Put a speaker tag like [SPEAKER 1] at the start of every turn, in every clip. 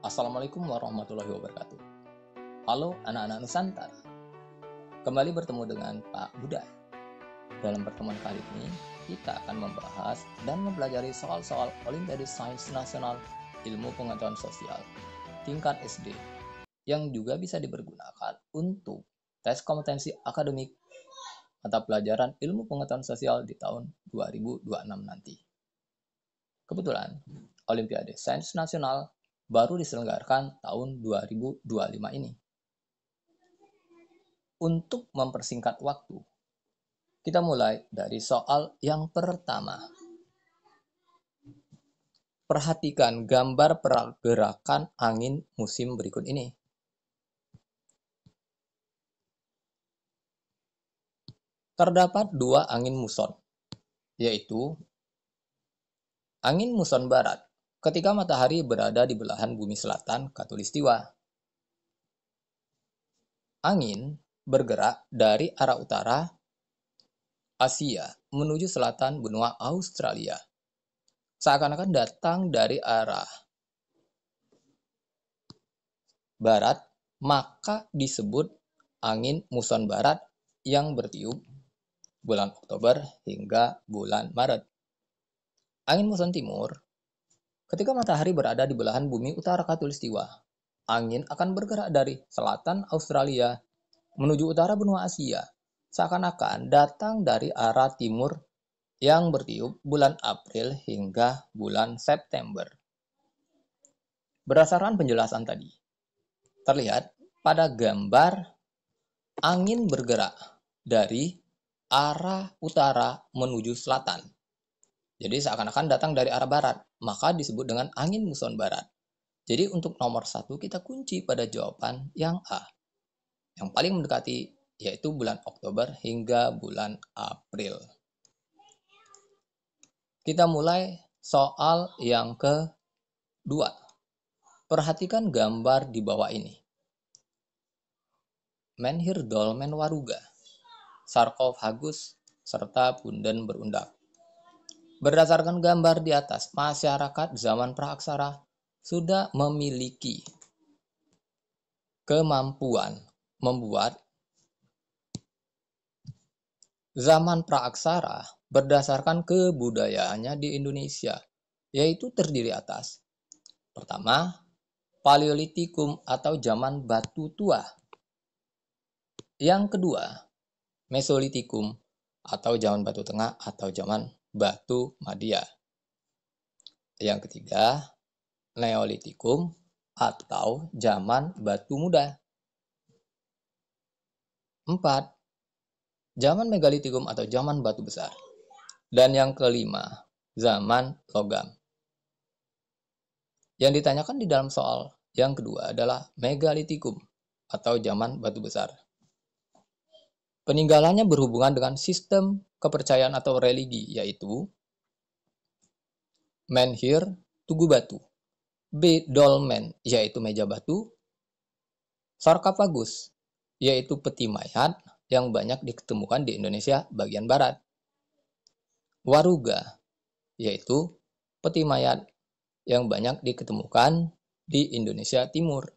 [SPEAKER 1] Assalamualaikum warahmatullahi wabarakatuh. Halo anak-anak Nusantara, kembali bertemu dengan Pak Buda. Dalam pertemuan kali ini, kita akan membahas dan mempelajari soal-soal Olimpiade Sains Nasional Ilmu Pengetahuan Sosial tingkat SD yang juga bisa dipergunakan untuk tes kompetensi akademik mata pelajaran Ilmu Pengetahuan Sosial di tahun 2026 nanti. Kebetulan, Olimpiade Sains Nasional baru diselenggarakan tahun 2025 ini. Untuk mempersingkat waktu, kita mulai dari soal yang pertama. Perhatikan gambar pergerakan angin musim berikut ini. Terdapat dua angin muson, yaitu angin muson barat ketika matahari berada di belahan bumi selatan Khatulistiwa. Angin bergerak dari arah utara Asia menuju selatan benua Australia, seakan-akan datang dari arah barat, maka disebut angin muson barat yang bertiup bulan Oktober hingga bulan Maret. Angin muson timur, ketika matahari berada di belahan bumi utara Khatulistiwa, angin akan bergerak dari selatan Australia menuju utara benua Asia, seakan-akan datang dari arah timur yang bertiup bulan April hingga bulan September. Berdasarkan penjelasan tadi, terlihat pada gambar angin bergerak dari arah utara menuju selatan. Jadi seakan-akan datang dari arah barat, maka disebut dengan angin muson barat. Jadi untuk nomor 1 kita kunci pada jawaban yang A. Yang paling mendekati yaitu bulan Oktober hingga bulan April. Kita mulai soal yang kedua. Perhatikan gambar di bawah ini. Menhir dolmen waruga, sarkofagus, serta punden berundak. Berdasarkan gambar di atas, masyarakat zaman praaksara sudah memiliki kemampuan membuat zaman praaksara berdasarkan kebudayaannya di Indonesia, yaitu terdiri atas pertama, Paleolitikum atau zaman batu tua. Yang kedua, Mesolitikum atau zaman batu tengah atau zaman batu Madia. Yang ketiga, Neolitikum atau zaman batu muda. 4. Zaman Megalitikum atau zaman batu besar. Dan yang kelima, zaman logam. Yang ditanyakan di dalam soal yang kedua adalah Megalitikum atau zaman batu besar. Peninggalannya berhubungan dengan sistem kepercayaan atau religi, yaitu menhir, tugu batu, B. dolmen, yaitu meja batu, sarkofagus, yaitu peti mayat yang banyak ditemukan di Indonesia bagian barat, waruga, yaitu peti mayat yang banyak ditemukan di Indonesia Timur.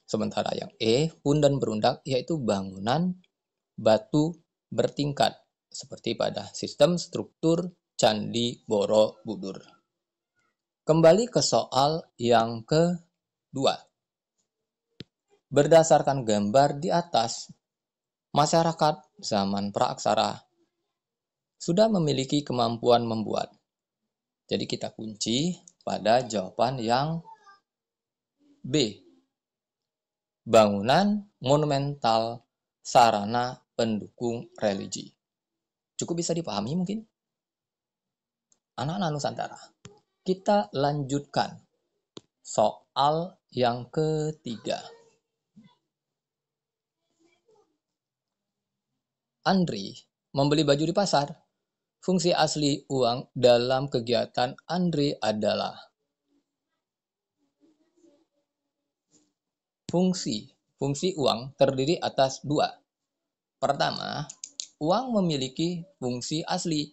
[SPEAKER 1] Sementara yang E, punden berundak, yaitu bangunan batu bertingkat seperti pada sistem struktur Candi Borobudur. Kembali ke soal yang kedua. Berdasarkan gambar di atas, masyarakat zaman praaksara sudah memiliki kemampuan membuat. Jadi kita kunci pada jawaban yang B. Bangunan monumental sarana pendukung religi. Cukup bisa dipahami mungkin? Anak-anak Nusantara, kita lanjutkan soal yang ketiga. Andri membeli baju di pasar. Fungsi asli uang dalam kegiatan Andri adalah fungsi uang terdiri atas dua. Pertama, uang memiliki fungsi asli.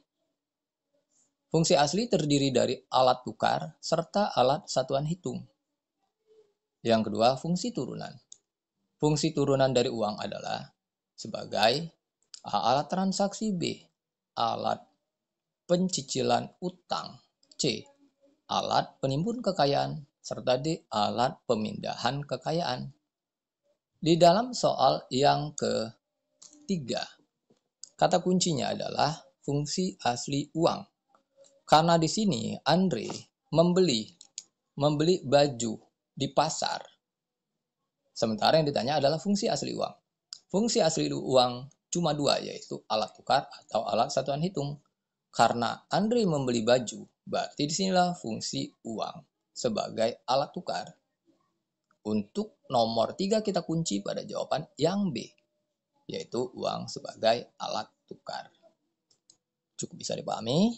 [SPEAKER 1] Fungsi asli terdiri dari alat tukar serta alat satuan hitung. Yang kedua, fungsi turunan. Fungsi turunan dari uang adalah sebagai A. Alat transaksi, B. Alat pencicilan utang, C. Alat penimbun kekayaan, serta D. Alat pemindahan kekayaan. Di dalam soal yang ketiga, kata kuncinya adalah fungsi asli uang. Karena di sini Andre membeli baju di pasar. Sementara yang ditanya adalah fungsi asli uang. Fungsi asli uang cuma dua, yaitu alat tukar atau alat satuan hitung. Karena Andre membeli baju, berarti disinilah fungsi uang sebagai alat tukar. Untuk nomor 3 kita kunci pada jawaban yang B, yaitu uang sebagai alat tukar. Cukup bisa dipahami?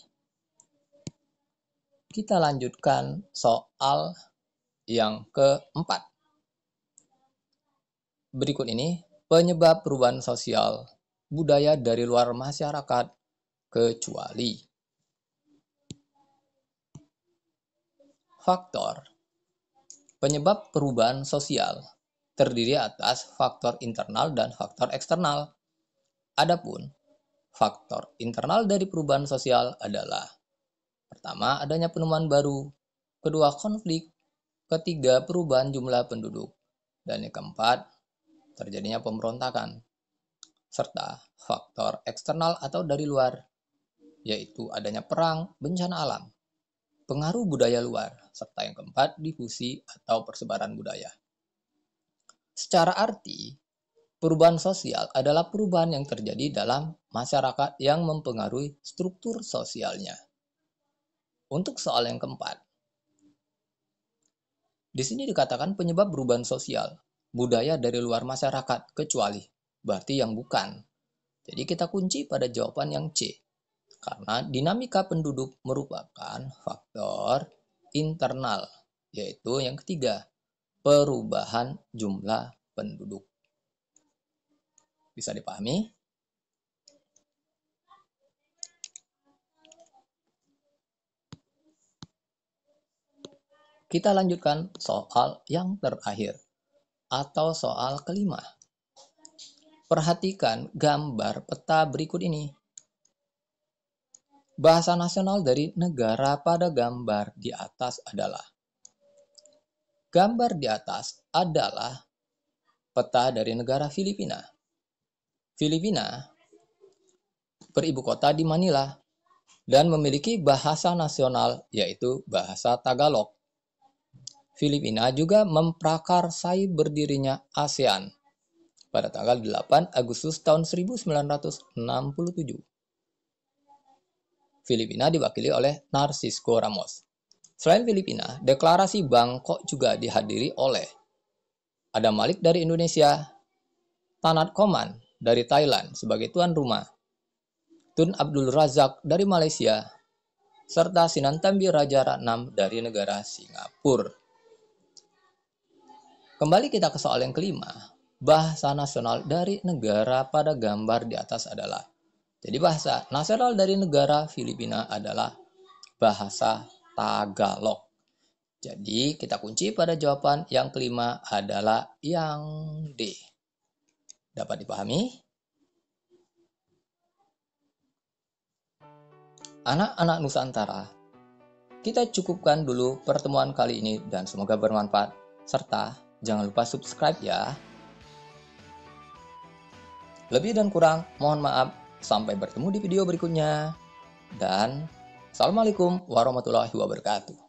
[SPEAKER 1] Kita lanjutkan soal yang keempat. Berikut ini penyebab perubahan sosial budaya dari luar masyarakat kecuali. Faktor penyebab perubahan sosial terdiri atas faktor internal dan faktor eksternal. Adapun faktor internal dari perubahan sosial adalah: pertama, adanya penemuan baru, kedua, konflik, ketiga, perubahan jumlah penduduk, dan yang keempat, terjadinya pemberontakan. Serta faktor eksternal atau dari luar, yaitu adanya perang, bencana alam, pengaruh budaya luar, serta yang keempat, difusi atau persebaran budaya. Secara arti, perubahan sosial adalah perubahan yang terjadi dalam masyarakat yang mempengaruhi struktur sosialnya. Untuk soal yang keempat, di sini dikatakan penyebab perubahan sosial budaya dari luar masyarakat kecuali, berarti yang bukan. Jadi kita kunci pada jawaban yang C, karena dinamika penduduk merupakan faktor internal, yaitu yang ketiga, perubahan jumlah penduduk. Bisa dipahami? Kita lanjutkan soal yang terakhir atau soal kelima. Perhatikan gambar peta berikut ini. Bahasa nasional dari negara pada gambar di atas adalah. Gambar di atas adalah peta dari negara Filipina. Filipina beribu kota di Manila dan memiliki bahasa nasional yaitu bahasa Tagalog. Filipina juga memprakarsai berdirinya ASEAN pada tanggal 8 Agustus tahun 1967. Filipina diwakili oleh Narcisco Ramos. Selain Filipina, deklarasi Bangkok juga dihadiri oleh Adam Malik dari Indonesia, Tanat Koman dari Thailand sebagai tuan rumah, Tun Abdul Razak dari Malaysia, serta Sinantambi Raja Ratnam dari negara Singapura. Kembali kita ke soal yang kelima. Bahasa nasional dari negara pada gambar di atas adalah. Jadi bahasa nasional dari negara Filipina adalah bahasa Tagalog. Jadi kita kunci pada jawaban yang kelima adalah yang D. Dapat dipahami? Anak-anak Nusantara, kita cukupkan dulu pertemuan kali ini dan semoga bermanfaat. Serta jangan lupa subscribe ya. Lebih dan kurang, mohon maaf. Sampai bertemu di video berikutnya. Dan Assalamualaikum warahmatullahi wabarakatuh.